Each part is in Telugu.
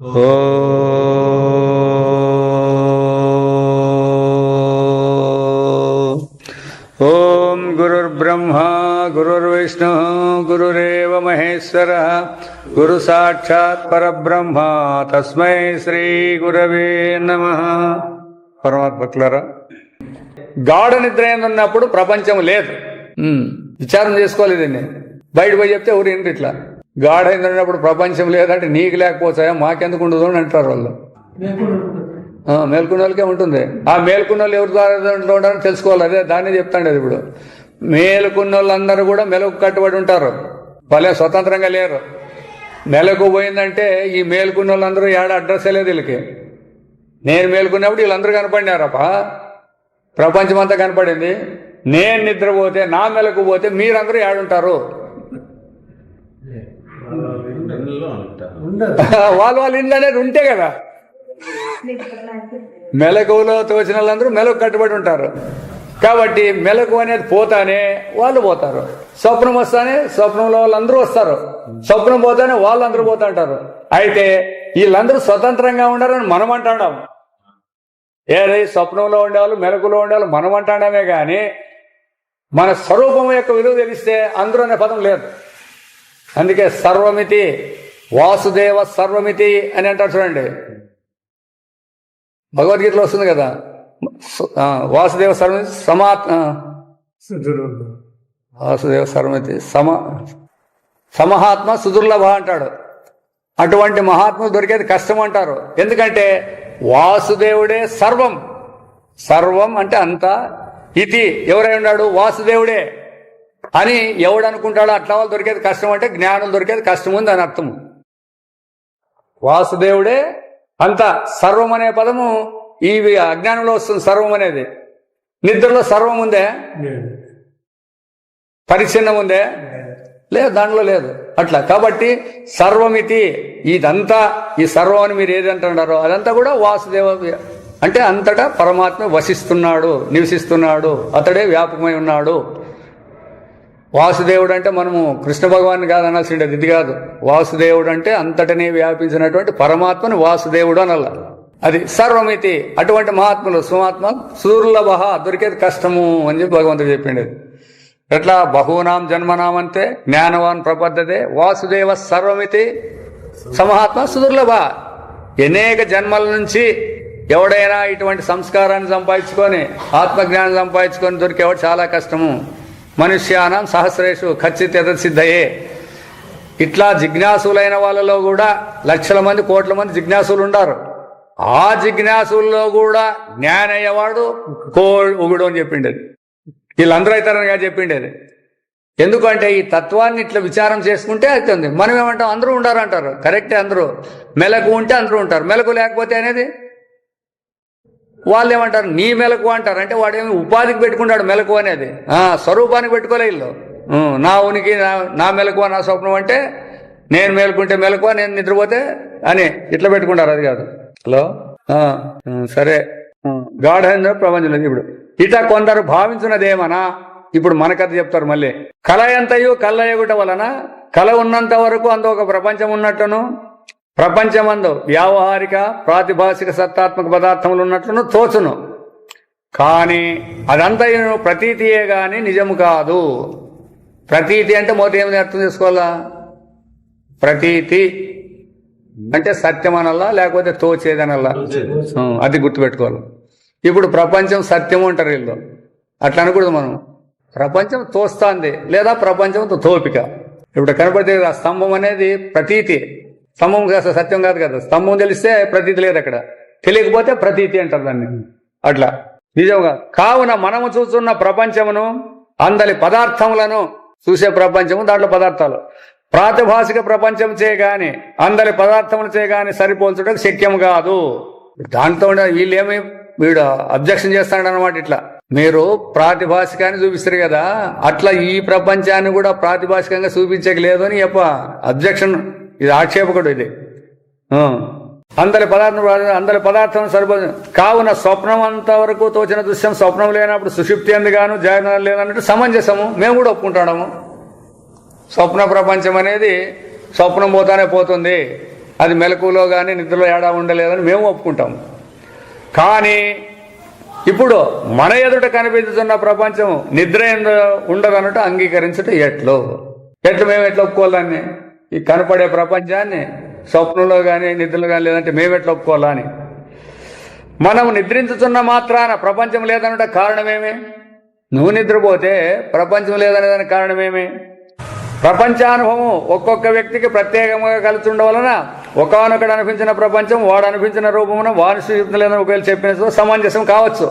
ఓం గురుర్బ్రహ్మా గురుర్విష్ణు గురురేవ మహేశ్వర గురు సాక్షాత్ పరబ్రహ్మ తస్మై శ్రీ గురవే నమః. పరమాత్మకులారా, గాఢ నిద్ర ఉన్నప్పుడు ప్రపంచం లేదు. విచారం చేసుకోలేదు. దీన్ని బయట పోయి చెప్తే ఎవరు ఏంటి ఇట్లా గాఢ నిద్ర ఉన్నప్పుడు ప్రపంచం లేదంటే నీకు లేకపోతాయా మాకెందుకు ఉండదు అని అంటారు వాళ్ళు. మేల్కొన్న వాళ్ళకే ఉంటుంది. ఆ మేల్కొన్న వాళ్ళు ఎవరి ద్వారా ఉంటారో తెలుసుకోవాలి. అదే దాన్ని చెప్తాండి. అది ఇప్పుడు మేలుకున్న వాళ్ళందరూ కూడా మెలకు కట్టుబడి ఉంటారు. వాళ్ళే స్వతంత్రంగా లేరు. మెలకు పోయిందంటే ఈ మేలుకున్న వాళ్ళందరూ ఏడ అడ్రస్ లేదు వీళ్ళకి. నేను మేలుకున్నప్పుడు వీళ్ళందరూ కనపడినారప్ప, ప్రపంచం అంతా కనపడింది. నేను నిద్రపోతే నా మెలకు పోతే మీరందరూ ఏడుంటారు? వాళ్ళ ఇండ్లు అనేది ఉంటే కదా. మెలకువలో తోచిన వాళ్ళందరూ మెలకు కట్టుబడి ఉంటారు. కాబట్టి మెలకు అనేది పోతానే వాళ్ళు పోతారు. స్వప్నం వస్తానే స్వప్నంలో వాళ్ళందరూ వస్తారు. స్వప్నం పోతానే వాళ్ళందరూ పోతా ఉంటారు. అయితే వీళ్ళందరూ స్వతంత్రంగా ఉండాలని మనం అంటాం. ఏదై స్వప్నంలో ఉండేవాళ్ళు మెలకులో ఉండేవాళ్ళు మనం అంటామే కానీ మన స్వరూపం యొక్క విలువ తెలిస్తే అందరూ అనే పదం లేదు. అందుకే సర్వమితి వాసుదేవ సర్వమితి అని అంటారు చూడండి. భగవద్గీతలో వస్తుంది కదా, వాసుదేవ సర్వమితి వాసుదేవ సర్వమితి సమహాత్మ సుదుర్లభ అంటాడు. అటువంటి మహాత్ములు దొరికేది కష్టం అంటారు. ఎందుకంటే వాసుదేవుడే సర్వం. సర్వం అంటే అంతా. ఇది ఎవరై ఉన్నాడు? వాసుదేవుడే అని ఎవడు అనుకుంటాడో అట్లా వాళ్ళు దొరికేది కష్టం. అంటే జ్ఞానం దొరికేది కష్టం ఉంది అని అర్థము. వాసుదేవుడే అంత. సర్వం అనే పదము ఈ అజ్ఞానంలో వస్తుంది. సర్వం అనేది నిద్రలో సర్వం ఉందే, పరిచ్ఛిన్నం ఉందే, లేదు, దాంట్లో లేదు. అట్లా కాబట్టి సర్వమితి ఇదంతా, ఈ సర్వం అని మీరు ఏది అంటున్నారో అదంతా కూడా వాసుదేవ అంటే అంతటా పరమాత్మ వసిస్తున్నాడు, నివసిస్తున్నాడు, అతడే వ్యాపకమై ఉన్నాడు. వాసుదేవుడు అంటే మనము కృష్ణ భగవాన్ కాదు అనాల్సిండేది. ఇది కాదు. వాసుదేవుడు అంటే అంతటనే వ్యాపించినటువంటి పరమాత్మని వాసుదేవుడు అనల్ల. అది సర్వమితి. అటువంటి మహాత్ములు సుమాత్మ సుదుర్లభ దొరికేది కష్టము అని చెప్పి భగవంతుడు చెప్పిండేది. ఎట్లా? బహూనాం జన్మనాం అంటే జ్ఞానవాన్ ప్రపద్ధతే వాసుదేవ సర్వమితి సమహాత్మ సుదుర్లభ. అనేక జన్మల నుంచి ఎవడైనా ఇటువంటి సంస్కారాన్ని సంపాదించుకొని ఆత్మజ్ఞానం సంపాదించుకొని దొరికేవాడు చాలా కష్టము. మనుష్యానం సహస్రేషు ఖచ్చిత సిద్ధయే. ఇట్లా జిజ్ఞాసులైన వాళ్ళలో కూడా లక్షల మంది కోట్ల మంది జిజ్ఞాసులు ఉండారు. ఆ జిజ్ఞాసుల్లో కూడా జ్ఞానయ్యవాడు ఒకడు అని చెప్పిండేది. వీళ్ళందరూ అవుతారని కాదు చెప్పిండేది. ఎందుకంటే ఈ తత్వాన్ని ఇట్లా విచారం చేసుకుంటే అవుతుంది. మనం ఏమంటాం? అందరూ ఉండారంటారు. కరెక్టే, అందరూ. మెలకు ఉంటే అందరూ ఉంటారు. మెలకు లేకపోతే అనేది వాళ్ళు ఏమంటారు? నీ మెలకు అంటారు. అంటే వాడేమి ఉపాధికి పెట్టుకుంటాడు మెలకు అనేది. స్వరూపానికి పెట్టుకోలే వీళ్ళు. నా ఉనికి నా మెలకువ నా స్వప్నం అంటే నేను మేలుకుంటే మెలకువ, నేను నిద్రపోతే అని ఇట్లా పెట్టుకుంటారు. అది కాదు. హలో, సరే. గాఢ ప్రపంచం ఇప్పుడు ఇట్లా కొందరు భావించినదేమనా ఇప్పుడు మన కథ చెప్తారు. మళ్ళీ కళ ఎంతయు కళ్ళయగుట వలన కళ ఉన్నంత వరకు అందు ఒక ప్రపంచం ఉన్నట్లును, ప్రపంచమందు వ్యావహారిక ప్రాతిభాషిక సత్తాత్మక పదార్థములు ఉన్నట్లును తోచును. కానీ అదంతా ప్రతీతియే గాని నిజము కాదు. ప్రతీతి అంటే మొదటి ఏమైనా అర్థం చేసుకోవాలా? ప్రతీతి అంటే సత్యం అనల్లా, లేకపోతే తోచేదనల్లా. అది గుర్తుపెట్టుకోవాలి. ఇప్పుడు ప్రపంచం సత్యము అంటారు వీళ్ళు. అట్లా అనకూడదు మనం. ప్రపంచం తోస్తాంది లేదా ప్రపంచంతో తోపిక. ఇప్పుడు కనపడితే ఆ స్తంభం అనేది ప్రతీతి. స్తంభం కాస్త సత్యం కాదు కదా. స్తంభం తెలిస్తే ప్రతీతి లేదు అక్కడ, తెలియకపోతే ప్రతీతి అంటారు దాన్ని. అట్లా నిజంగా. కావున మనము చూస్తున్న ప్రపంచమును అందరి పదార్థములను చూసే ప్రపంచము, దాంట్లో పదార్థాలు ప్రాతిభాషిక ప్రపంచం చేయగాని అందరి పదార్థములు చేయగాని సరిపోల్చడం శక్యం కాదు. దాంతో వీళ్ళేమి వీడు అబ్జెక్షన్ చేస్తాడు అనమాట. ఇట్లా మీరు ప్రాతిభాషికాన్ని చూపిస్తారు కదా, అట్లా ఈ ప్రపంచాన్ని కూడా ప్రాతిభాషికంగా చూపించలేదు అని అబ్జెక్షన్. ఇది ఆక్షేపకుడు. ఇది అందరి పదార్థం సరిపోదు. కావున స్వప్నం అంతవరకు తోచిన దృశ్యం స్వప్నం లేనప్పుడు సుషుప్తి ఎందుగాను జాగ్రత్త లేదన్నట్టు సమంజసము. మేము కూడా ఒప్పుకుంటాము. స్వప్న ప్రపంచం అనేది స్వప్నం పోతానే పోతుంది. అది మెలకువలో కానీ నిద్రలో ఏడా ఉండలేదని మేము ఒప్పుకుంటాము. కానీ ఇప్పుడు మన ఎదుట కనిపించుతున్న ప్రపంచం నిద్ర ఉండదన్నట్టు అంగీకరించటం ఎట్లు మేము ఎట్లా ఒప్పుకోవాలని? ఈ కనపడే ప్రపంచాన్ని స్వప్నంలో కానీ నిద్రలో కానీ లేదంటే మేము ఎట్లా ఒప్పుకోవాలా అని. మనం నిద్రించుతున్న మాత్రాన ప్రపంచం లేదన్నట కారణమేమి? నువ్వు నిద్రపోతే ప్రపంచం లేదనేదానికి కారణమేమి? ప్రపంచానుభవం ఒక్కొక్క వ్యక్తికి ప్రత్యేకంగా కలిసి ఉండవలన ఒకనొకడు అనిపించిన ప్రపంచం వాడు అనిపించిన రూపమున వారి సూచన లేదని ఒకవేళ చెప్పిన సమంజసం కావచ్చు.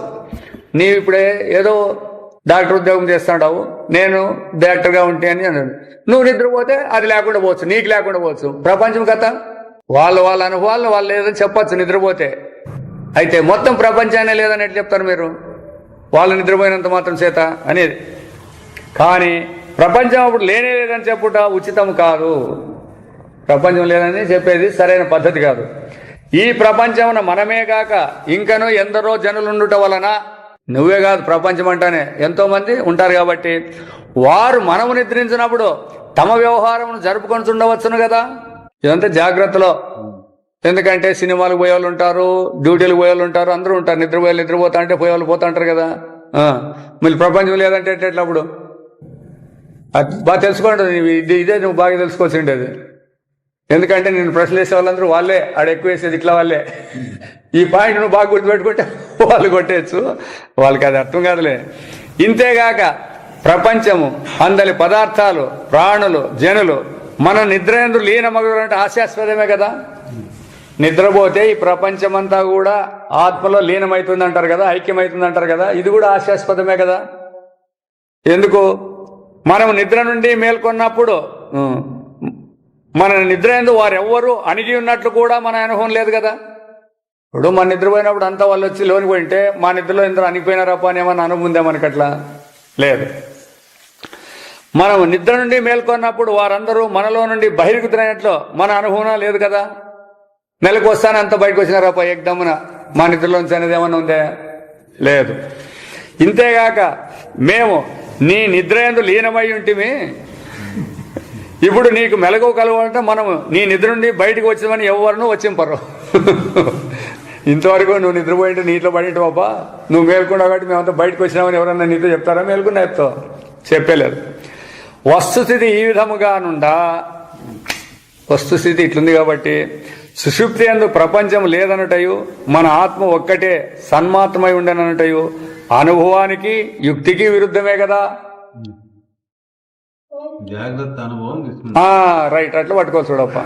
నీవు ఇప్పుడే ఏదో డాక్టర్ ఉద్యోగం చేస్తుంటావు, నేను డైరెక్టర్గా ఉంటే అని అన్నాడు. నువ్వు నిద్రపోతే అది లేకుండా పోవచ్చు, నీకు లేకుండా పోవచ్చు. ప్రపంచం కథ వాళ్ళ అనుభవాలను వాళ్ళు లేదని చెప్పచ్చు నిద్రపోతే. అయితే మొత్తం ప్రపంచాన్ని లేదని ఎట్లా చెప్తారు మీరు? వాళ్ళు నిద్రపోయినంత మాత్రం చేత అనేది. కానీ ప్రపంచం అప్పుడు లేనే లేదని చెప్పుట ఉచితం కాదు. ప్రపంచం లేదని చెప్పేది సరైన పద్ధతి కాదు. ఈ ప్రపంచమున మనమే కాక ఇంకనూ ఎందరో జనులుండుట వలన, నువ్వే కాదు ప్రపంచం అంటానే ఎంతో మంది ఉంటారు కాబట్టి వారు మనము నిద్రించినప్పుడు తమ వ్యవహారమును జరుపుకొని ఉండవచ్చును కదా. ఇదంతా జాగ్రత్తలో. ఎందుకంటే సినిమాలకు పోయేవాళ్ళు ఉంటారు, డ్యూటీలకు పోయేవాళ్ళు ఉంటారు, అందరూ ఉంటారు. నిద్రపోతా అంటే పోయేవాళ్ళు పోతా ఉంటారు కదా. మళ్ళీ ప్రపంచం లేదంటే ఎట్లప్పుడు? అది బాగా తెలుసుకోండి. ఇదే నువ్వు బాగా తెలుసుకోవాల్సి ఉండేది. ఎందుకంటే నేను ప్రశ్నలు వేసే వాళ్ళందరూ వాళ్ళే, ఆడ ఎక్కువ వేసేది ఇట్లా వాళ్ళే. ఈ పాయింట్ నువ్వు బాగా గుర్తుపెట్టుకుంటే వాళ్ళు కొట్టేయచ్చు. వాళ్ళకి అది అర్థం కాదులే. ఇంతేగాక ప్రపంచము, అందరి పదార్థాలు, ప్రాణులు, జనులు మన నిద్రేందు లీనమగులంటే హాస్యాస్పదమే కదా. నిద్రపోతే ఈ ప్రపంచమంతా కూడా ఆత్మలో లీనమవుతుంది అంటారు కదా, ఐక్యమవుతుంది అంటారు కదా. ఇది కూడా హాస్యాస్పదమే కదా. ఎందుకు? మనం నిద్ర నుండి మేల్కొన్నప్పుడు మన నిద్ర ఎందు వారెవ్వరూ అణిగి ఉన్నట్లు కూడా మన అనుభవం లేదు కదా. ఇప్పుడు మన నిద్రపోయినప్పుడు అంతా వాళ్ళు వచ్చి లోనికి పోయింటే మా నిద్రలో ఇందరూ అణిగిపోయినారప్ప అని ఏమన్నా అనుభవం ఉందే మనకట్లా? లేదు. మనం నిద్ర నుండి మేల్కొన్నప్పుడు వారందరూ మనలో నుండి బహిర్గతమైనట్లు మన అనుభవం లేదు కదా. నెలకు వస్తానే అంత బయటకు వచ్చినారప్ప ఏకదమ్మున మా నిద్రలోంచి అనేది ఏమన్నా ఉందే? లేదు. ఇంతేగాక మేము నీ నిద్ర యందు లీనమై ఉంటిమి, ఇప్పుడు నీకు మెలకువ కలవాలంటే మనం నీ నిద్ర నుండి బయటకు వచ్చామని ఎవరినూ వచ్చింపరు. ఇంతవరకు నువ్వు నిద్రపోయింటే నీటిలో పడింటి బాబా, నువ్వు మేల్కొన్నావు కాబట్టి మేమంతా బయటకు వచ్చినామని ఎవరన్నా నీతో చెప్తారా? మేల్కొన్నా చెప్తావు? చెప్పలేదు. వస్తుస్థితి ఈ విధముగా నుండా, వస్తుస్థితి ఇట్లుంది కాబట్టి సుషుప్తి యందు ప్రపంచం లేదనటయు మన ఆత్మ ఒక్కటే సన్మాత్మై ఉండనటయు అనుభవానికి యుక్తికి విరుద్ధమే కదా. జాగ్రత్త అనుభవం రైట్, అట్లా పట్టుకోవచ్చు చూడప్ప.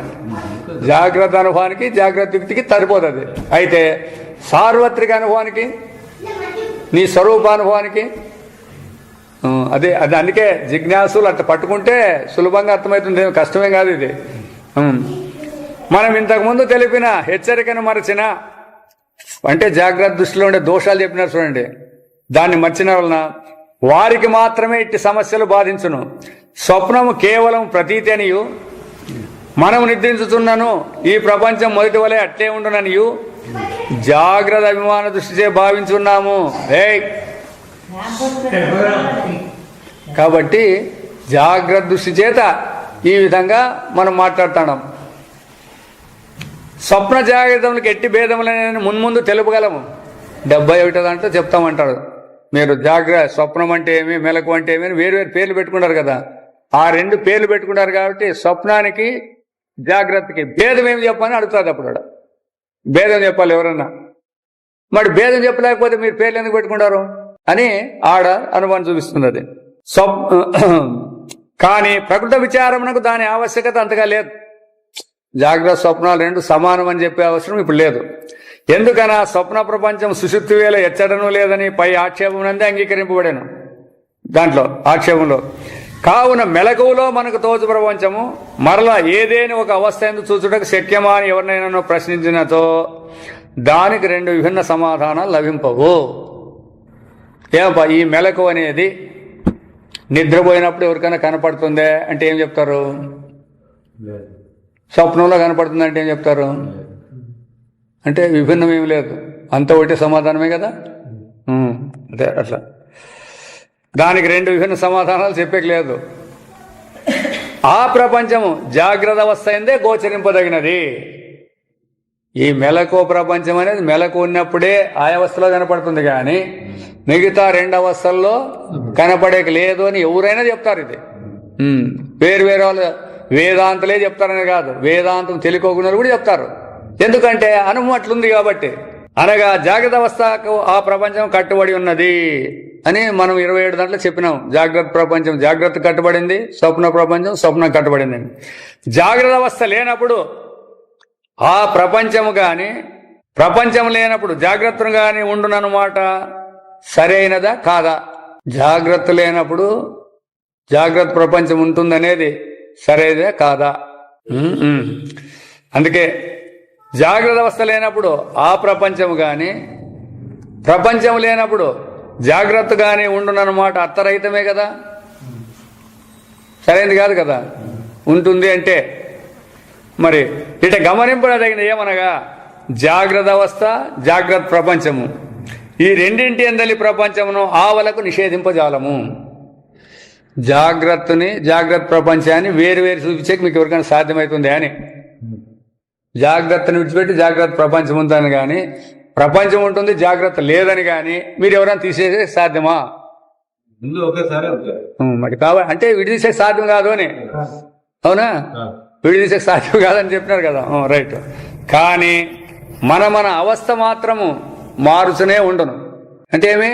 జాగ్రత్త అనుభవానికి జాగ్రత్త యుక్తికి సరిపోతుంది. అయితే సార్వత్రిక అనుభవానికి, నీ స్వరూపానుభవానికి అదే అది. అందుకే జిజ్ఞాసులు అట్లా పట్టుకుంటే సులభంగా అర్థమవుతుంది, కష్టమే కాదు ఇది. మనం ఇంతకుముందు తెలిపిన హెచ్చరికను మరచిన, అంటే జాగ్రత్త దృష్టిలో ఉండే దోషాలు చెప్పినారు చూడండి, దాన్ని మర్చిన వలన వారికి మాత్రమే ఇట్టి సమస్యలు బాధించును. స్వప్నము కేవలం ప్రతీతి అనియు, మనము నిద్రించుతున్నాను ఈ ప్రపంచం మొదటి వలె అట్లే ఉండుననియు జాగ్రత్త అభిమాన దృష్టిచే భావించున్నాము. కాబట్టి జాగ్రత్త దృష్టి చేత ఈ విధంగా మనం మాట్లాడుతున్నాం. స్వప్న జాగ్రత్తలకు ఎట్టి భేదములని మున్ముందు తెలుపగలము. 71 దాంట్లో చెప్తామంటాడు. మీరు జాగ్రత్త, స్వప్నం అంటే ఏమి, మెలకు అంటే ఏమి అని వేరు పేర్లు పెట్టుకున్నారు కదా. ఆ 2 పేర్లు పెట్టుకున్నారు కాబట్టి స్వప్నానికి జాగ్రత్తకి భేదం ఏమి చెప్పని అడుగుతుంది. అప్పుడు భేదం చెప్పాలి ఎవరన్నా. మరి భేదం చెప్పలేకపోతే మీరు పేర్లు ఎందుకు పెట్టుకుంటారు అని ఆడ అనుమానం చూపిస్తుంది. అది కానీ ప్రకృత విచారమునకు దాని ఆవశ్యకత అంతగా లేదు. జాగ్రత్త స్వప్నాలు 2 సమానం అని చెప్పే అవసరం ఇప్పుడు లేదు. ఎందుకనా స్వప్న ప్రపంచం సుషుప్తి వేళ ఎచ్చడను లేదని పై ఆక్షేపం నందే అంగీకరింపబడాను. దాంట్లో ఆక్షేపంలో కావున మెలకువలో మనకు తోచు ప్రపంచము మరలా ఏదేని ఒక అవస్థ ఎందుకు చూచుటకు శక్యమా అని ఎవరినైనా ప్రశ్నించినతో దానికి 2 విభిన్న సమాధానాలు లభింపవు. ఏమప్పా ఈ మెలకు అనేది నిద్రపోయినప్పుడు ఎవరికైనా కనపడుతుందే అంటే ఏం చెప్తారు? స్వప్నంలో కనపడుతుంది అంటే ఏం చెప్తారు? అంటే విభిన్నం ఏమి లేదు, అంత ఒకటే సమాధానమే కదా. అదే అట్లా దానికి 2 విభిన్న సమాధానాలు చెప్పేయలేదు. ఆ ప్రపంచము జాగ్రత్త అవస్థ అయిందే గోచరింపదగినది. ఈ మెలకు ప్రపంచం అనేది మెలకు ఉన్నప్పుడే ఆ అవస్థలో కనపడుతుంది, కానీ మిగతా 2 అవస్థల్లో కనపడేకి లేదు అని ఎవరైనా చెప్తారు. ఇది వేరు వాళ్ళు వేదాంతలే చెప్తారని కాదు, వేదాంతం తెలుసుకోకుండా కూడా చెప్తారు. ఎందుకంటే అనుభవం అట్లుంది కాబట్టి. అనగా జాగ్రత్త అవస్థకు ఆ ప్రపంచం కట్టుబడి ఉన్నది అని మనం 27 దాంట్లో చెప్పినాం. జాగ్రత్త ప్రపంచం జాగ్రత్త కట్టుబడింది, స్వప్న ప్రపంచం స్వప్నం కట్టుబడింది. జాగ్రత్త అవస్థ లేనప్పుడు ఆ ప్రపంచము కానీ ప్రపంచం లేనప్పుడు జాగ్రత్తను కానీ ఉండునన్నమాట. సరైనదా కాదా? జాగ్రత్త లేనప్పుడు జాగ్రత్త ప్రపంచం ఉంటుందనేది సరైనదే కాదా? అందుకే జాగ్రత్త అవస్థ లేనప్పుడు ఆ ప్రపంచం కానీ ప్రపంచం లేనప్పుడు జాగ్రత్త కానీ ఉండునన్నమాట అర్థరహితమే కదా, సరైనది కాదు కదా. ఉంటుంది అంటే మరి ఇట గమనింపదగిన ఏమనగా జాగ్రత్త అవస్థ జాగ్రత్త ప్రపంచము ఈ రెండింటి ఎందలి ప్రపంచమును ఆవలకు నిషేధింపజాలము. జాగ్రత్తని జాగ్రత్త ప్రపంచాన్ని వేరు చూపించేకి మీకు ఎవరికైనా సాధ్యమవుతుంది అని. జాగ్రత్తని విడిచిపెట్టి జాగ్రత్త ప్రపంచం ఉందని కానీ ప్రపంచం ఉంటుంది జాగ్రత్త లేదని కానీ మీరు ఎవరైనా తీసేసే సాధ్యమా? మరి కాబట్టి అంటే విడిదీసే సాధ్యం కాదు అని. అవునా? విడిదీసే సాధ్యం కాదని చెప్పినారు కదా, రైట్. కానీ మన అవస్థ మాత్రము మారుతూనే ఉండను. అంటే ఏమి?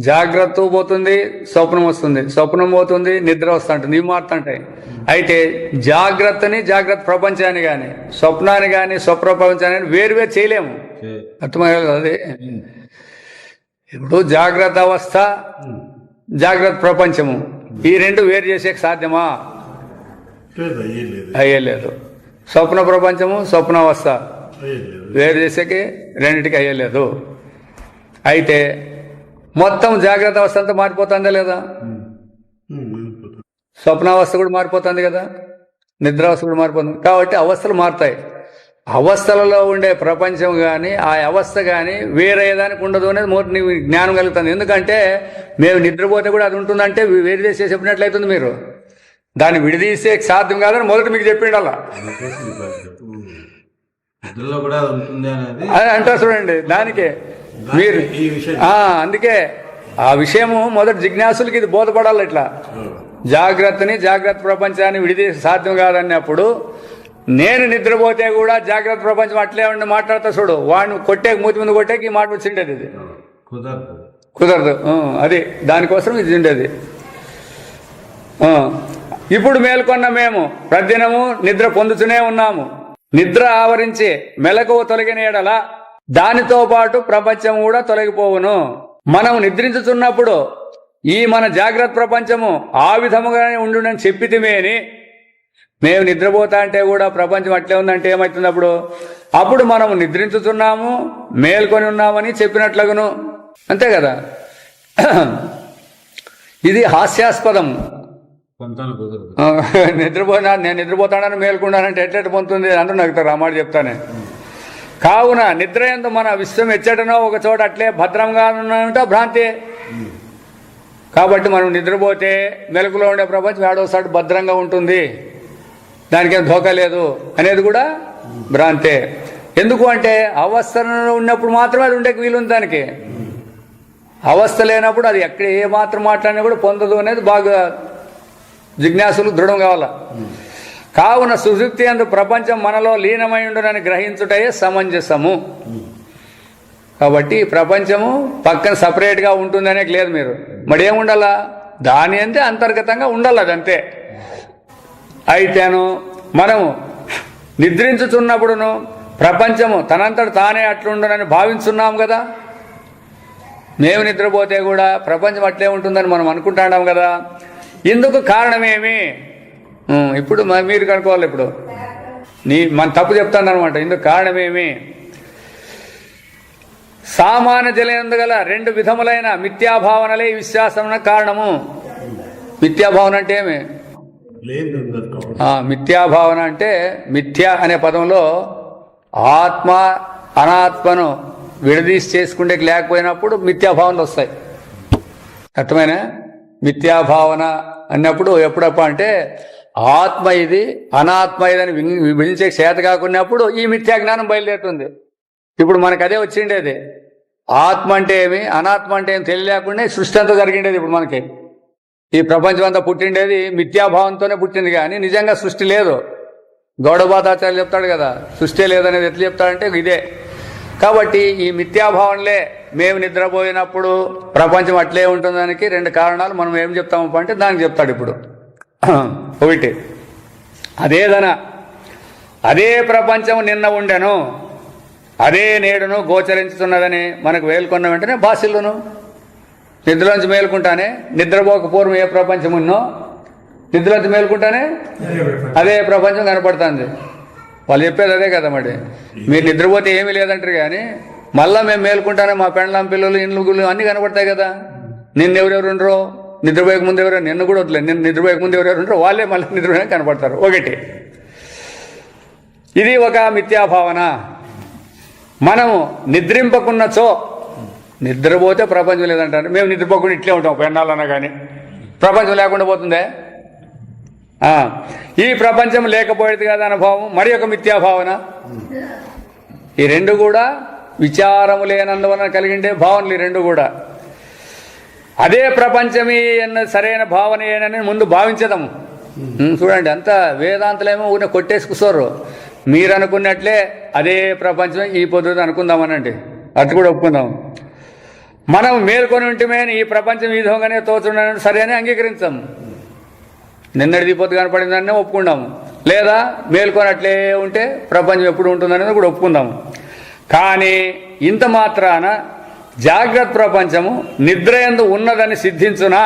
జాగ్రత్త పోతుంది, స్వప్నం వస్తుంది, స్వప్నం పోతుంది, నిద్ర వస్తుంటుంది, ఇవి మారుతుంటాయి. అయితే జాగ్రత్తని జాగ్రత్త ప్రపంచాన్ని కానీ స్వప్నాన్ని కానీ స్వప్న ప్రపంచాన్ని వేరు చేయలేము. అర్థమయ్యే కదా అది. ఇప్పుడు జాగ్రత్త అవస్థ జాగ్రత్త ప్రపంచము ఈ రెండు వేరు చేసే సాధ్యమా? అయ్యలేదు. స్వప్న ప్రపంచము స్వప్నావస్థ వేరు చేసేకి రెండింటికి అయ్యలేదు. అయితే మొత్తం జాగ్రత్త అవస్థ అంతా మారిపోతుందా లేదా? స్వప్నావస్థ కూడా మారిపోతుంది కదా, నిద్రావస్థ కూడా మారిపోతుంది. కాబట్టి అవస్థలు మారుతాయి. అవస్థలలో ఉండే ప్రపంచం కానీ ఆ అవస్థ కానీ వేరే దానికి ఉండదు అనేది నీకు జ్ఞానం కలుగుతుంది. ఎందుకంటే మేము నిద్రపోతే కూడా అది ఉంటుందంటే వేరు చేసి చెప్పినట్లయితుంది. మీరు దాన్ని విడిదీసే సాధ్యం కాదని మొదట మీకు చెప్పిండు అలా అది అంటారు. చూడండి దానికే మీరు అందుకే ఆ విషయము మొదటి జిజ్ఞాసులకి ఇది బోధపడాలి. ఇట్లా జాగ్రత్తని జాగ్రత్త ప్రపంచాన్ని విడిదీసే సాధ్యం కాదన్నప్పుడు నేను నిద్రపోతే కూడా జాగ్రత్త ప్రపంచం అట్లే ఉండి మాట్లాడతా చూడు, వాడిని కొట్టేక మూతి ముందు కొట్టేకి ఈ మాట వచ్చిండేది. ఇది కుదరదు. అది దానికోసం ఇది ఉండేది. ఇప్పుడు మేల్కొన్న మేము ప్రతిదినము నిద్ర పొందుతూనే ఉన్నాము. నిద్ర ఆవరించి మెలకువ తొలగిన ఎడల దానితో పాటు ప్రపంచం కూడా తొలగిపోవును. మనం నిద్రించుతున్నప్పుడు ఈ మన జాగ్రత్త ప్రపంచము ఆ విధముగానే ఉండునని చెప్పితిమేని మేము నిద్రపోతా అంటే కూడా ప్రపంచం అట్లే ఉందంటే ఏమవుతుంది? అప్పుడు మనము నిద్రించుతున్నాము మేల్కొని ఉన్నామని చెప్పినట్లుగాను. అంతే కదా. ఇది హాస్యాస్పదం. నేను నిద్రపోతానని మేల్కొన్నానంటే ఎట్లెట్ పొందుతుంది అందరూ నాకు మాట చెప్తానే. కావున నిద్ర యందు మన విశ్వం ఎచ్చటనో ఒక చోట అట్లే భద్రంగా ఉన్నంట భ్రాంతి. కాబట్టి మనం నిద్రపోతే మెలకులో ఉండే ప్రపంచం ఏడోసారి భద్రంగా ఉంటుంది, దానికేం ధోకా లేదు అనేది కూడా భ్రాంతే. ఎందుకు అంటే అవస్థలో ఉన్నప్పుడు మాత్రమే అది ఉండేకి వీలుంది. దానికి అవస్థ లేనప్పుడు అది ఎక్కడ ఏ మాత్రం మాట్లాడినా కూడా పొందదు అనేది బాగా జిజ్ఞాసులు దృఢం కావాల. కావున సుషుప్తి యందు ప్రపంచం మనలో లీనమై ఉండునని గ్రహించుటయే సమంజసము. కాబట్టి ప్రపంచము పక్కన సపరేట్గా ఉంటుందనే లేదు. మీరు మరి ఏముండాలా? దాని అంతే అంతర్గతంగా ఉండాలి, అదంతే. అయితేను మనము నిద్రించుతున్నప్పుడును ప్రపంచము తనంతట తానే అట్లుండనని భావించున్నాం కదా. మేము నిద్రపోతే కూడా ప్రపంచం అట్లే ఉంటుందని మనం అనుకుంటున్నాం కదా. ఇందుకు కారణమేమి? ఇప్పుడు మీరు కనుక్కోవాలి. ఇప్పుడు మన తప్పు చెప్తాను అనమాట. ఇందుకు కారణమేమి? సామాన్య జలయందు గల 2 విధములైన మిథ్యాభావనలే ఈ విశ్వాసమున కారణము. మిథ్యాభావన అంటే ఏమి? మిథ్యాభావన అంటే మిథ్య అనే పదంలో ఆత్మ అనాత్మను విడదీసి చేసుకుంటే లేకపోయినప్పుడు మిథ్యాభావనలు వస్తాయి. అర్థమైనా? మిథ్యాభావన అన్నప్పుడు ఎప్పుడప్ప అంటే ఆత్మ ఇది అనాత్మ ఇదని విభజించే చేత కాకున్నప్పుడు ఈ మిథ్యా జ్ఞానం బయలుదేరుతుంది. ఇప్పుడు మనకు అదే వచ్చిండేది. ఆత్మ అంటే ఏమి అనాత్మ అంటే ఏమి తెలియలేకుండా సృష్టి అంతా జరిగిండేది. ఇప్పుడు మనకి ఈ ప్రపంచం అంతా పుట్టిండేది మిథ్యాభావంతోనే పుట్టింది, కానీ నిజంగా సృష్టి లేదు. గౌడబాదాచార్యులు చెప్తాడు కదా, సృష్టి లేదనేది ఎట్లా చెప్తాడంటే ఇదే. కాబట్టి ఈ మిథ్యాభావనలే మేము నిద్రపోయినప్పుడు ప్రపంచం అట్లే ఉంటుందానికి రెండు కారణాలు. మనం ఏం చెప్తాము అంటే దానికి చెప్తాడు ఇప్పుడు. ఒకటి, అదే ప్రపంచం నిన్న ఉండెను, అదే నేడును గోచరించుతున్నదని మనకు వేలుకున్న వెంటనే బాసిల్లును. నిద్రలోంచి మేలుకుంటానే నిద్రపోక పూర్వం ఏ ప్రపంచం ఉన్నో నిద్రలోంచి మేలుకుంటానే అదే ప్రపంచం కనపడుతుంది. వాళ్ళు చెప్పేది అదే కదా. మరి మీరు నిద్రపోతే ఏమీ లేదంటారు, కానీ మళ్ళీ మేము మేలుకుంటానే మా పెండ్లాం పిల్లలు ఇండ్లు గుళ్ళు అన్నీ కనపడతాయి కదా. నిన్నెవరెవరు ఉండరో, నిద్రపోయక ముందు ఎవరో, నిన్ను కూడా వద్దులే, నిన్ను నిద్రపోయక ముందు ఎవరెవరు ఉండరో వాళ్ళే మళ్ళీ నిద్రపోయే కనపడతారు. ఒకటి, ఇది ఒక మిథ్యాభావన. మనము నిద్రింపకున్నచో, నిద్రపోతే ప్రపంచం లేదంటారు. మేము నిద్రపోకుండా ఇట్లే ఉంటాం పెన్నాలన్నా, కానీ ప్రపంచం లేకుండా పోతుందే. ఈ ప్రపంచం లేకపోయేది కదా అనుభవం, మరి ఒక మిథ్యాభావన. ఈ రెండు కూడా విచారము లేనందువలన కలిగిండే భావనలు. ఈ రెండు కూడా అదే ప్రపంచమే అన్న సరైన భావన ఏనని ముందు భావించదాము. చూడండి, అంతా వేదాంతలేమో ఊరిని కొట్టేసుకున్నారు. మీరు అనుకున్నట్లే అదే ప్రపంచం ఈ పొద్దు అనుకుందామనండి, అటు కూడా ఒప్పుకుందాం. మనం మేల్కొని ఉంటమే ఈ ప్రపంచం ఈ విధంగానే తోచుండని సరే అని అంగీకరించాం. నిన్నటిది పొద్దు కనపడిందని ఒప్పుకుందాము, లేదా మేల్కొని అట్లే ఉంటే ప్రపంచం ఎప్పుడు ఉంటుందనేది కూడా ఒప్పుకుందాము. కానీ ఇంత మాత్రాన జాగ్రత్త ప్రపంచము నిద్రయందు ఉన్నదని సిద్ధించునా?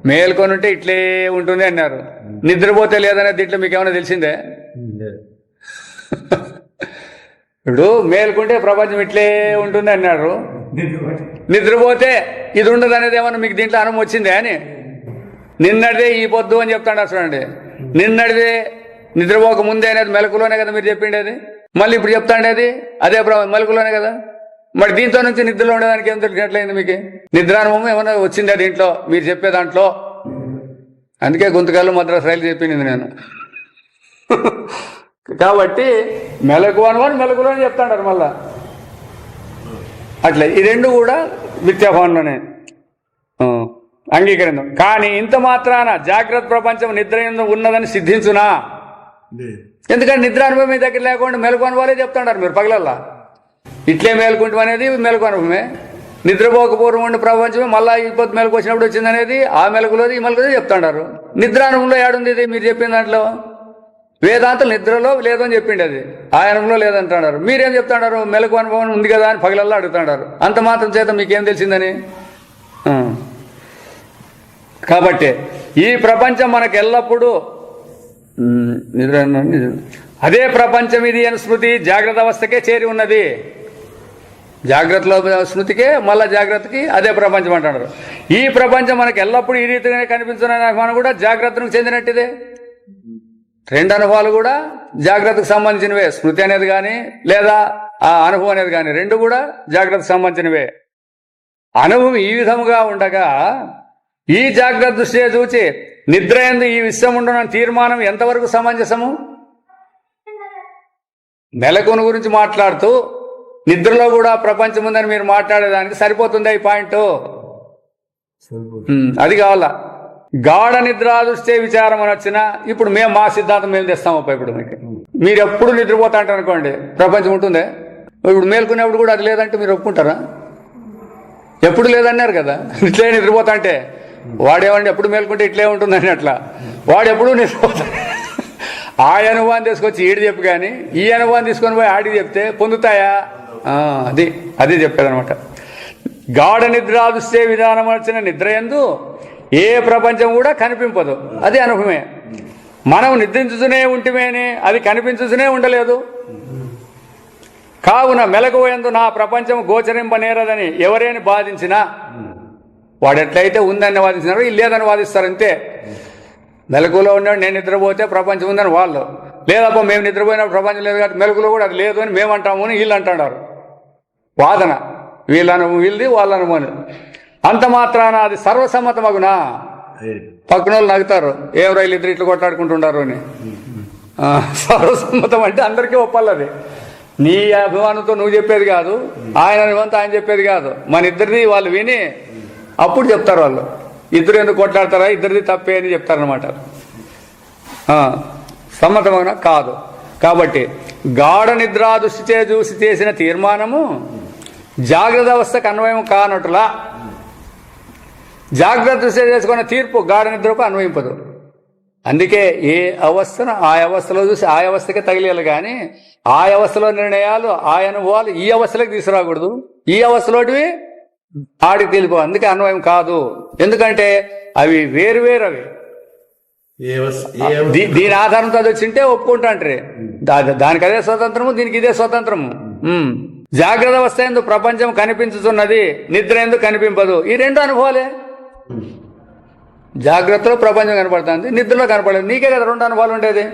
మేల్కొని ఉంటే ఇట్లే ఉంటుంది అన్నారు, నిద్రపోతే లేదనే దీంట్లో మీకు ఏమైనా తెలిసిందే? ఇప్పుడు మేల్కుంటే ప్రపంచం ఇట్లే ఉంటుంది అన్నారు, నిద్రపోతే ఇది ఉండదు అనేది ఏమన్నా మీకు దీంట్లో అనుభవం వచ్చిందే అని? నిన్నటిదే ఈ పొద్దు అని చెప్తాడు. చూడండి, నిన్నటిదే నిద్రపోక ముందే అనేది మెలకులోనే కదా మీరు చెప్పిండేది. మళ్ళీ ఇప్పుడు చెప్తాండేది అదే మెలకులోనే కదా. మరి దీంతో నుంచి నిద్రలో ఉండేదానికి ఏం తెలిసినట్లయింది మీకు? నిద్రానుభవం ఏమైనా వచ్చిందా దీంట్లో మీరు చెప్పే దాంట్లో? అందుకే గుంతకాళ్ళు మద్రాసు రైలు చెప్పింది నేను. కాబట్టి మెలకు అనుభవం మెలకులో అని చెప్తాడారు మళ్ళా. అట్లా ఈ రెండు కూడా మిథ్యాభావనలోనే అంగీకరించాం. కానీ ఇంత మాత్రాన జాగ్రత్త ప్రపంచం నిద్ర ఉన్నదని సిద్ధించునా? ఎందుకంటే నిద్ర అనుభవం మీ దగ్గర లేకుండా మెలకు అనుభవాలే చెప్తాడారు మీరు పగలల్లా. ఇట్లే మేలుకుంటాం అనేది మెలకు అనుభవమే. నిద్రపోకపోవడం ఉండే ప్రపంచమే మళ్ళీ ఈ పొద్దు మెలకు వచ్చినప్పుడు వచ్చిందనేది ఆ మెలకులోది ఈ మెలకులో చెప్తాడారు. నిద్రానుభవంలో ఏడుంది ఇది మీరు చెప్పిన దాంట్లో? వేదాంతం నిద్రలో లేదని చెప్పిండి, అది ఆ అనుభవంలో లేదంటున్నారు. మీరేం చెప్తాడారు? మెలకు అనుభవం ఉంది కదా అని పగలల్లా అడుగుతాడారు. అంత మాత్రం చేత మీకేం తెలిసిందని? కాబట్టి ఈ ప్రపంచం మనకు ఎల్లప్పుడూ నిద్ర అదే ప్రపంచం ఇది అని స్మృతి జాగ్రత్త అవస్థకే చేరి ఉన్నది. జాగ్రత్తలో స్మృతికే మళ్ళా జాగ్రత్తకి అదే ప్రపంచం అంటున్నారు. ఈ ప్రపంచం మనకు ఎల్లప్పుడూ ఈ రీతిగానే కనిపించిన అనుభవం కూడా జాగ్రత్తకు చెందినట్టుదే. రెండు అనుభవాలు కూడా జాగ్రత్తకు సంబంధించినవే. స్మృతి అనేది కానీ లేదా ఆ అనుభవం అనేది కానీ రెండు కూడా జాగ్రత్తకు సంబంధించినవే. అనుభవం ఈ విధముగా ఉండగా ఈ జాగ్రత్త దృష్టిగా చూచి నిద్ర ఎందు ఈ విషయం ఉండడం తీర్మానం ఎంతవరకు సమంజసము? మెలకువను గురించి మాట్లాడుతూ నిద్రలో కూడా ప్రపంచం ఉందని మీరు మాట్లాడేదానికి సరిపోతుందా ఈ పాయింట్? అది కావాలా. గాఢ నిద్ర దృష్టే విచారం అని వచ్చినా ఇప్పుడు మేము మా సిద్ధాంతం మేము తెస్తాము. ఇప్పుడు మీరు ఎప్పుడు నిద్రపోతా అంటారు అనుకోండి, ప్రపంచం ఉంటుందే. ఇప్పుడు మేల్కొనేప్పుడు కూడా అది లేదంటే మీరు ఒప్పుకుంటారా? ఎప్పుడు లేదన్నారు కదా. ఇట్లే నిద్రపోతా అంటే వాడేమండి ఎప్పుడు మేల్కుంటే ఇట్లే ఉంటుందని అట్లా వాడు ఎప్పుడూ నిద్రపోతాడు. ఆ అనుభవాన్ని తీసుకొచ్చి ఈడు చెప్పు, కానీ ఈ అనుభవాన్ని తీసుకొని పోయి ఆడికి చెప్తే పొందుతాయా? అది చెప్పేదనమాట. గాఢ నిద్ర దృష్టే విధానం వచ్చిన నిద్ర యందు ఏ ప్రపంచం కూడా కనిపింపదు, అది అనుభవమే. మనం నిద్రించుతూనే ఉంటేనే అది కనిపించుతూనే ఉండలేదు. కావున మెలకువయందు నా ప్రపంచం గోచరింపనేరదని ఎవరేని బాధించినా, వాడు ఎట్లయితే ఉందని వాదించినారో వీళ్ళు లేదని వాదిస్తారు అంతే. మెలకువలో ఉన్నాడు, నేను నిద్రపోతే ప్రపంచం ఉందని వాళ్ళు, లేదప్ప మేము నిద్రపోయినప్పుడు ప్రపంచం లేదు కాబట్టి మెలకులో కూడా అది లేదు అని మేము అంటాము అని వీళ్ళు అంటున్నారు. వాదన వీళ్ళది వాళ్ళను. అంత మాత్రాన అది సర్వసమ్మతమగునా? పక్కన వాళ్ళు నవ్వుతారు, ఏం రైలు ఇద్దరు ఇట్లు కొట్లాడుకుంటుండారు అని. సర్వసమ్మతం అంటే అందరికీ ఒప్పాలది. నీ అభిమానంతో నువ్వు చెప్పేది కాదు, ఆయన అనుభవంతో ఆయన చెప్పేది కాదు, మన ఇద్దరిది వాళ్ళు విని అప్పుడు చెప్తారు వాళ్ళు. ఇద్దరు ఎందుకు కొట్లాడతారా, ఇద్దరిది తప్పే అని చెప్తారనమాట. సమ్మతమైన కాదు. కాబట్టి గాఢ నిద్రా దృష్టిచే చూసి చేసిన తీర్మానము జాగ్రత్త అవస్థకు అన్వయం కానట్లా, జాగ్రత్త దృష్టి చేసుకున్న తీర్పు గాఢ నిద్రకు అన్వయింపదు. అందుకే ఏ అవస్థను ఆ అవస్థలో చూసి ఆ అవస్థకే తగిలేయాలి కానీ ఆ అవస్థలో నిర్ణయాలు ఆ అనుభవాలు ఈ అవస్థలోకి తీసుకురాకూడదు. ఈ అవస్థలోటివి ఆడికి తెలిపో, అందుకే అన్వయం కాదు. ఎందుకంటే అవి వేరు అవి. దీని ఆధారంతో అది వచ్చింటే ఒప్పుకుంటా అంటారు. దానికి అదే స్వతంత్రము, దీనికి ఇదే స్వతంత్రము. జాగ్రత్త అవస్థ ఎందు ప్రపంచం కనిపించుతున్నది, నిద్ర ఎందుకు కనిపింపదు. ఈ రెండు అనుభవాలే. జాగ్రత్తలో ప్రపంచం కనపడుతుంది, నిద్రలో కనపడలేదు. నీకే కదా రెండు అనుభవాలు ఉండేది.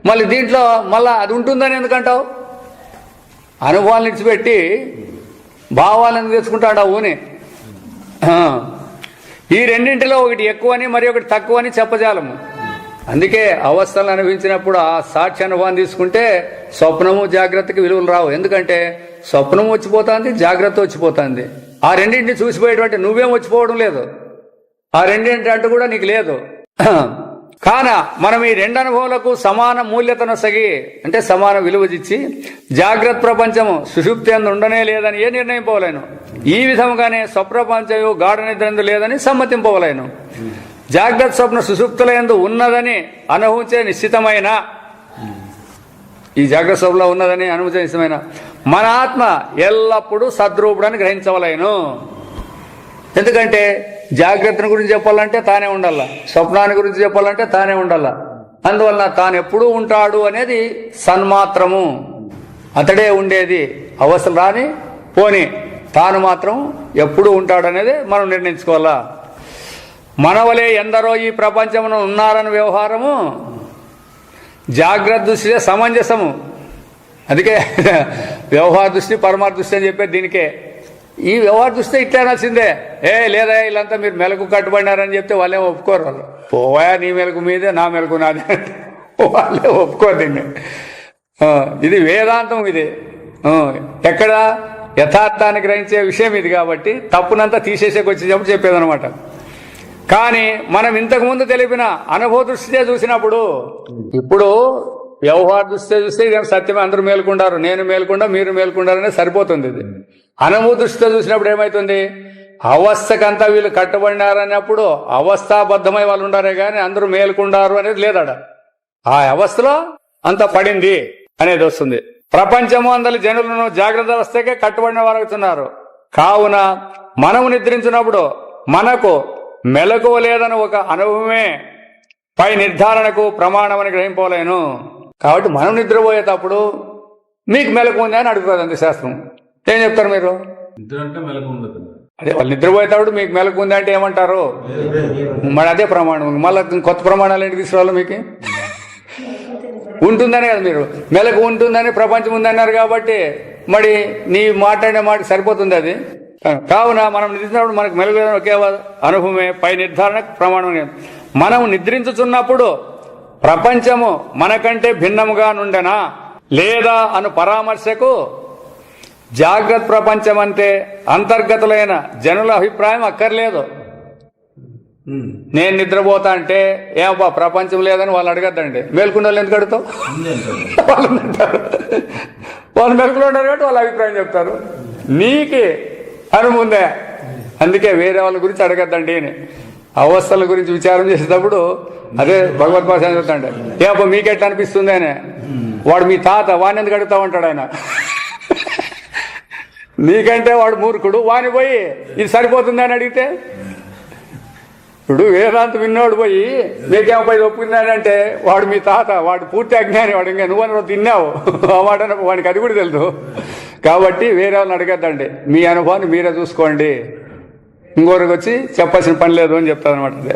మళ్ళీ దీంట్లో మళ్ళీ అది ఉంటుందని ఎందుకంటావు? అనుభవాలను ఇచ్చిపెట్టి భావాలను తెచ్చుకుంటాడు ఊని. ఈ రెండింటిలో ఒకటి ఎక్కువని మరి ఒకటి తక్కువని చెప్పజాలము. అందుకే అవస్థలను అనుభవించినప్పుడు ఆ సాక్షి అనుభవాన్ని తీసుకుంటే స్వప్నము జాగ్రత్తకి విలువలు రావు. ఎందుకంటే స్వప్నము వచ్చిపోతుంది, జాగ్రత్త వచ్చిపోతుంది. ఆ రెండింటిని చూసిపోయేటువంటి నువ్వేం వచ్చిపోవడం లేదు, ఆ రెండింటి అంటూ కూడా నీకు లేదు. కాన మనం ఈ రెండు అనుభవాలకు సమాన మూల్యతను సగి, అంటే సమాన విలువజిచ్చి జాగ్రత్త ప్రపంచము సుషుప్తి అందు ఉండనే లేదని ఏ నిర్ణయం పోవలేను. ఈ విధముగానే స్వప్రపంచం గాఢ నిద్ర ఎందు లేదని సమ్మతింపవలేను. జాగ్రత్త స్వప్న సుషుప్తుల యందు ఉన్నదని అనుభవించే నిశ్చితమైన, ఈ జాగ్రత్త స్వప్నంలో ఉన్నదని అనుభవించే నిశ్చితమైన మన ఆత్మ ఎల్లప్పుడూ సద్రూపుడని గ్రహించవలేను. ఎందుకంటే జాగ్రత్తను గురించి చెప్పాలంటే తానే ఉండాల, స్వప్నాన్ని గురించి చెప్పాలంటే తానే ఉండాల. అందువలన తాను ఎప్పుడూ ఉంటాడు అనేది సన్మాత్రము, అతడే ఉండేది. అవసరం రాని పోని తాను మాత్రం ఎప్పుడూ ఉంటాడు అనేది మనం నిర్ణయించుకోవాలా. మనవలే ఎందరో ఈ ప్రపంచమును ఉన్నారని వ్యవహారము జాగ్రత్త దృష్టి సమంజసము. అందుకే వ్యవహార దృష్టి పరమార్థ దృష్టి అని చెప్పేది దీనికే. ఈ వ్యవహార దృష్టి ఇట్లా అనాల్సిందే. లేదా వీళ్ళంతా మీరు మెలకు కట్టుబడినారని చెప్తే వాళ్ళే ఒప్పుకోరు. వాళ్ళు పోయా నీ మెలకు మీదే నా మెలకు నాదే వాళ్ళే ఒప్పుకోరు దీన్ని. ఇది వేదాంతం. ఇది ఎక్కడ యథార్థాన్ని గ్రహించే విషయం ఇది. కాబట్టి తప్పునంతా తీసేసేకి వచ్చేటప్పుడు చెప్పేదనమాట. కానీ మనం ఇంతకుముందు తెలిపిన అనుభవ దృష్టితే చూసినప్పుడు, ఇప్పుడు వ్యవహార దృష్టితే చూస్తే ఇదేం సత్యమే, అందరూ మేలుకుంటారు, నేను మేలుకుండా మీరు మేలుకుంటారనే సరిపోతుంది. ఇది అనుభవ దృష్టితో చూసినప్పుడు ఏమవుతుంది? అవస్థకంతా వీళ్ళు కట్టబడినారన్నప్పుడు అవస్థాబద్ధమై వాళ్ళు ఉండారే కానీ అందరూ మేలుకుంటారు అనేది లేదాడ. ఆ అవస్థలో అంత పడింది అనేది వస్తుంది. ప్రపంచము అందరి జనులను జాగ్రత్త అవస్థకే కట్టుబడిన వారు అవుతున్నారు. కావున మనము నిద్రించినప్పుడు మనకు మెలకువ లేదని ఒక అనుభవమే పై నిర్ధారణకు ప్రమాణమని గ్రహింపలేను. కాబట్టి మనం నిద్రపోయేటప్పుడు మీకు మెలకు ఉంది అని అడుగుతుంది అంతే శాస్త్రం. ఏం చెప్తారు మీరు? అదే వాళ్ళు నిద్రపోయేటప్పుడు మీకు మెలకు ఉంది అంటే ఏమంటారు? మరి అదే ప్రమాణం. మళ్ళీ కొత్త ప్రమాణాలు ఏంటి తీసుకురావాలి? మీకు ఉంటుందనే కదా, మీరు మెలకు ఉంటుందని ప్రపంచం ఉందన్నారు కాబట్టి మరి నీ మాట్లాడే మాట సరిపోతుంది అది. కావున మనం నిద్రించినప్పుడు మనకు మెలకు ఒకే అనుభవమే పై నిర్ధారణకు ప్రమాణం. మనం నిద్రించుతున్నప్పుడు ప్రపంచము మనకంటే భిన్నముగా నుండెనా లేదా అను పరామర్శకు జాగ్రత్త ప్రపంచం అంటే అంతర్గతులైన జనుల అభిప్రాయం అక్కర్లేదు. నేను నిద్రపోతా అంటే ఏమబ్బా ప్రపంచం లేదని వాళ్ళు అడగద్దండి. మేల్కొండ వాళ్ళు ఎందుకు అడుగుతావు? వాళ్ళు అంటారు, వాళ్ళు మెలకులో ఉంటారు కాబట్టి వాళ్ళ అభిప్రాయం చెప్తారు. నీకే అనుముందే, అందుకే వేరే వాళ్ళ గురించి అడగద్దండి అని. అవస్థల గురించి విచారం చేసేటప్పుడు అదే భగవద్భాష చెప్తాండే, ఏమబ్బా మీకెట్లా అనిపిస్తుంది అని. వాడు మీ తాత, వాడిని ఎందుకు అడుగుతా ఉంటాడు ఆయన. నీకంటే వాడు మూర్ఖుడు, వాని పోయి ఇది సరిపోతుంది అని అడిగితే, ఇప్పుడు వేదాంతం విన్నోడు పోయి మీకేమో పోయి ఒప్పుకుందని అంటే వాడు మీ తాత, వాడు పూర్తి అజ్ఞాని. వాడు ఇంకా నువ్వు తిన్నావు ఆ మాట వాడికి అది కూడా తెలుసు. కాబట్టి వేరే వాళ్ళని అడగద్దండి, మీ అనుభవాన్ని మీరే చూసుకోండి, ఇంకోరికి వచ్చి చెప్పాల్సిన పని లేదు అని చెప్తారు అనమాట. అదే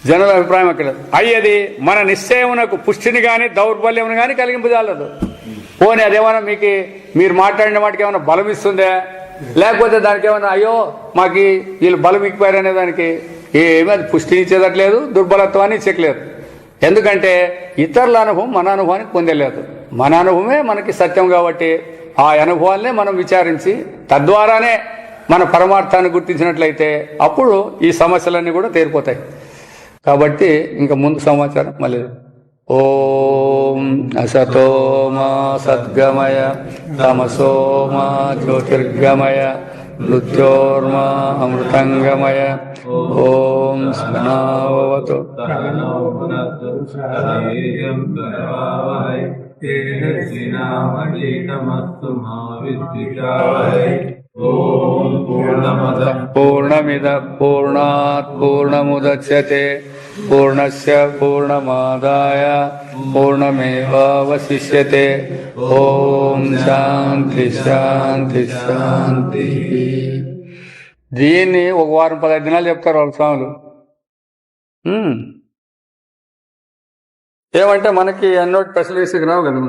జనుల అభిప్రాయం అక్కడ అయ్యేది మన నిశ్చయమునకు పుష్టిని కానీ దౌర్బల్యమును కానీ కలిగింపజాలదు. పోనీ అదేమన్నా మీరు మాట్లాడిన వాటికి ఏమైనా బలం ఇస్తుందే? లేకపోతే దానికి ఏమన్నా అయ్యో మాకు వీళ్ళు బలం ఇక్కిపోయారు అనే దానికి ఏమీ అది పుష్టి ఇచ్చేదట్లేదు, దుర్బలత్వాన్ని ఇచ్చట్లేదు. ఎందుకంటే ఇతరుల అనుభవం మన అనుభవానికి పొందలేదు. మన అనుభవమే మనకి సత్యం కాబట్టి ఆ అనుభవాలనే మనం విచారించి తద్వారానే మన పరమార్థాన్ని గుర్తించినట్లయితే అప్పుడు ఈ సమస్యలన్నీ కూడా తీరిపోతాయి. కాబట్టి ఇంకా ముందు సమాచారం మళ్ళీ. ఓం అసతో మా సద్గమయ తమసో మా జ్యోతిర్గమయ మృత్యోర్మా అమృతంగమయ. ఓం స్నావతు పూర్ణమిద పూర్ణాత్ పూర్ణముదచ్యతే పూర్ణస్య పూర్ణమాదాయ పూర్ణమేవావశిష్యతే. ఓం శాంతి శాంతి శాంతి. దీన్ని ఒక వారం 15 దినాలు చెప్తారు వాళ్ళ స్వాములు. ఏమంటే మనకి ఎన్నో స్పెషల్ వేసి రావు కదా.